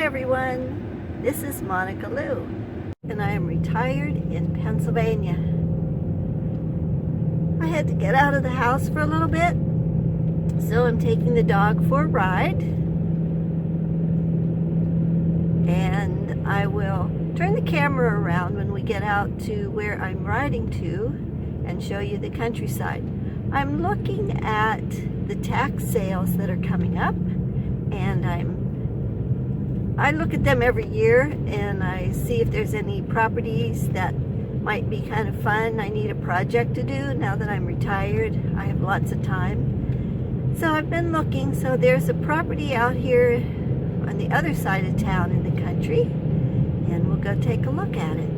everyone, this is Monica Lou, and I am retired in Pennsylvania. I had to get out of the house for a little bit, so I'm taking the dog for a ride, and I will turn the camera around when we get out to where I'm riding to and show you the countryside. I'm looking at the tax sales that are coming up, and I look at them every year and I see if there's any properties that might be kind of fun. I need a project to do now that I'm retired. I have lots of time. So I've been looking. So there's a property out here on the other side of town in the country, and we'll go take a look at it.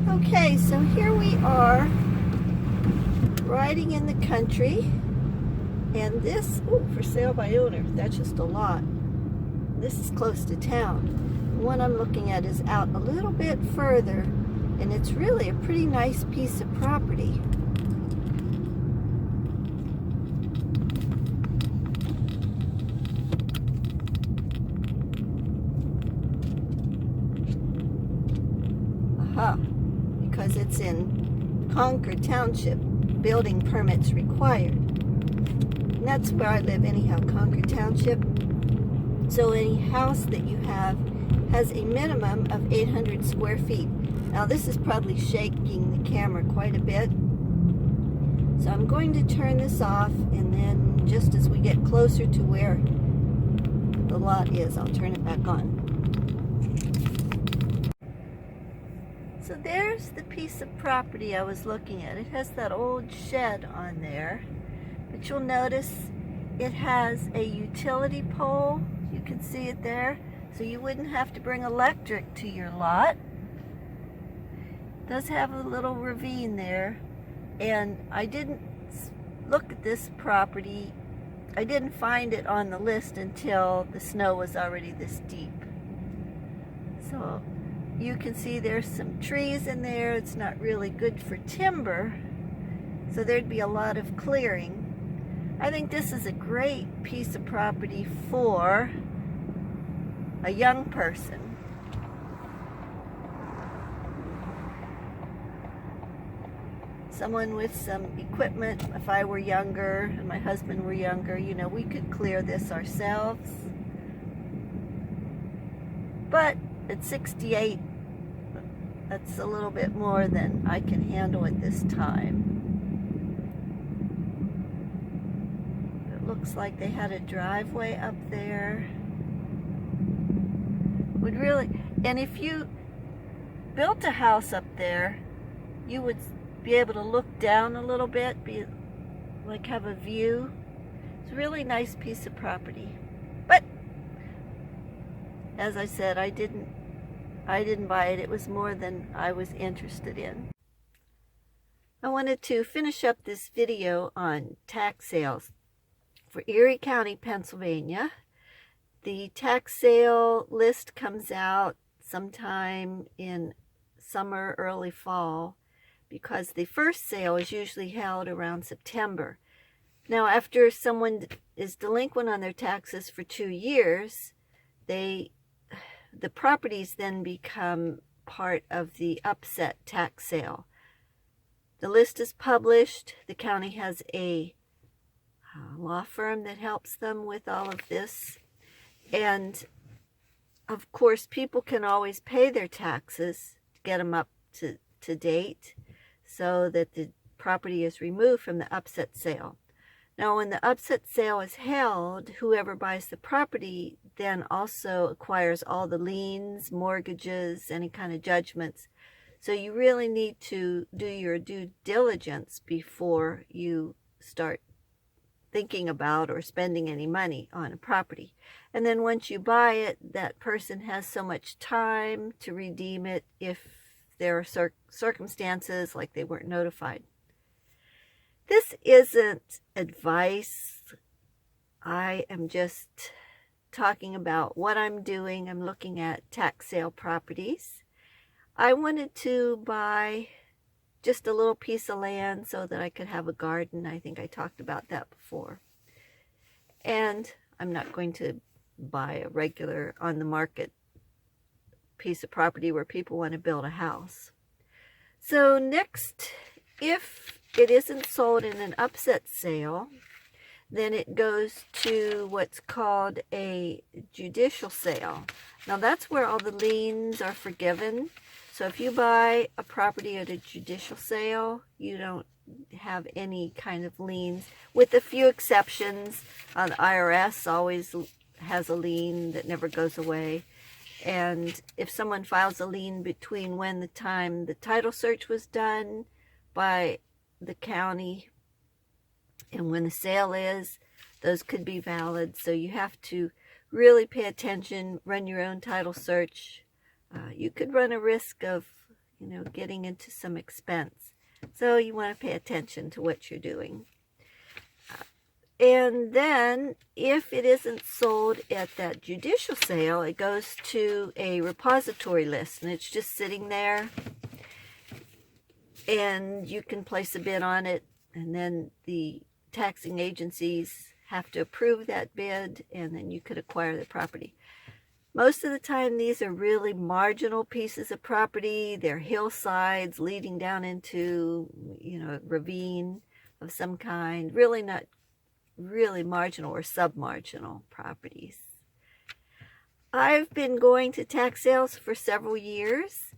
Okay, so here we are riding in the country. And this, for sale by owner, that's just a lot. This is close to town. The one I'm looking at is out a little bit further, and it's really a pretty nice piece of property. Aha, because it's in Concord Township, building permits required. That's where I live anyhow, Concord Township. So any house that you have has a minimum of 800 square feet. Now this is probably shaking the camera quite a bit. So I'm going to turn this off, and then just as we get closer to where the lot is, I'll turn it back on. So there's the piece of property I was looking at. It has that old shed on there. But you'll notice it has a utility pole. You can see it there. So you wouldn't have to bring electric to your lot. It does have a little ravine there. And I didn't look at this property. I didn't find it on the list until the snow was already this deep. So you can see there's some trees in there. It's not really good for timber. So there'd be a lot of clearing. I think this is a great piece of property for a young person. Someone with some equipment. If I were younger and my husband were younger, you know, we could clear this ourselves. But at 68, that's a little bit more than I can handle at this time. Looks like they had a driveway up there. Would really, and if you built a house up there, you would be able to look down a little bit, have a view. It's a really nice piece of property. But as I said, I didn't buy it. It was more than I was interested in. I wanted to finish up this video on tax sales for Erie County, Pennsylvania. The tax sale list comes out sometime in summer, early fall, because the first sale is usually held around September. Now, after someone is delinquent on their taxes for 2 years, the properties then become part of the upset tax sale. The list is published. The county has a law firm that helps them with all of this, and of course people can always pay their taxes to get them up to date so that the property is removed from the upset sale. Now when the upset sale is held, whoever buys the property then also acquires all the liens, mortgages, any kind of judgments. So you really need to do your due diligence before you start thinking about or spending any money on a property. And then once you buy it, that person has so much time to redeem it if there are circumstances like they weren't notified. This isn't advice. I am just talking about what I'm doing. I'm looking at tax sale properties. I wanted to buy just a little piece of land so that I could have a garden. I think I talked about that before. And I'm not going to buy a regular on the market piece of property where people want to build a house. So next, if it isn't sold in an upset sale, then it goes to what's called a judicial sale. Now that's where all the liens are forgiven. So if you buy a property at a judicial sale, you don't have any kind of liens, with a few exceptions. The IRS always has a lien that never goes away. And if someone files a lien between when the time the title search was done by the county and when the sale is, those could be valid. So you have to really pay attention, run your own title search. You could run a risk of, getting into some expense. So you want to pay attention to what you're doing. And then if it isn't sold at that judicial sale, it goes to a repository list, and it's just sitting there. And you can place a bid on it, and then the taxing agencies have to approve that bid, and then you could acquire the property. Most of the time, these are really marginal pieces of property. They're hillsides leading down into, a ravine of some kind. Really not really marginal or submarginal properties. I've been going to tax sales for several years.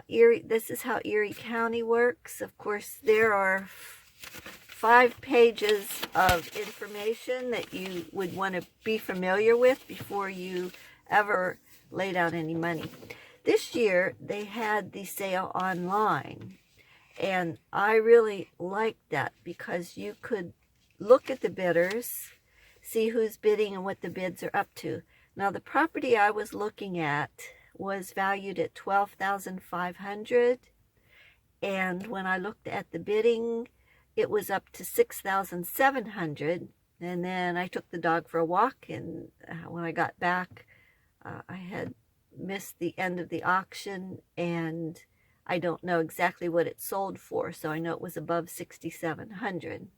This is how Erie County works. Of course, there are 5 pages of information that you would want to be familiar with before you ever laid out any money. This year, they had the sale online, and I really liked that because you could look at the bidders, see who's bidding and what the bids are up to. Now, the property I was looking at was valued at $12,500, and when I looked at the bidding, it was up to $6,700. And then I took the dog for a walk, and when I got back, I had missed the end of the auction, and I don't know exactly what it sold for, so I know it was above $6,700.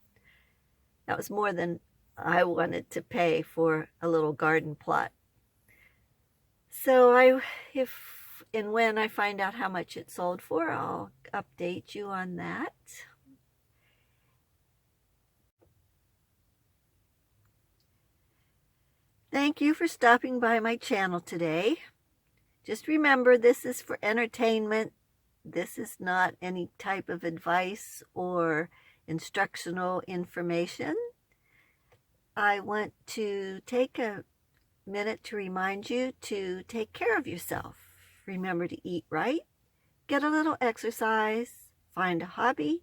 That was more than I wanted to pay for a little garden plot. So if and when I find out how much it sold for, I'll update you on that. Thank you for stopping by my channel today. Just remember, this is for entertainment. This is not any type of advice or instructional information. I want to take a minute to remind you to take care of yourself. Remember to eat right, get a little exercise, find a hobby,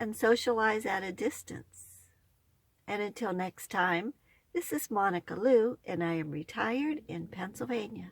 and socialize at a distance. And until next time, this is Monica Lou, and I am retired in Pennsylvania.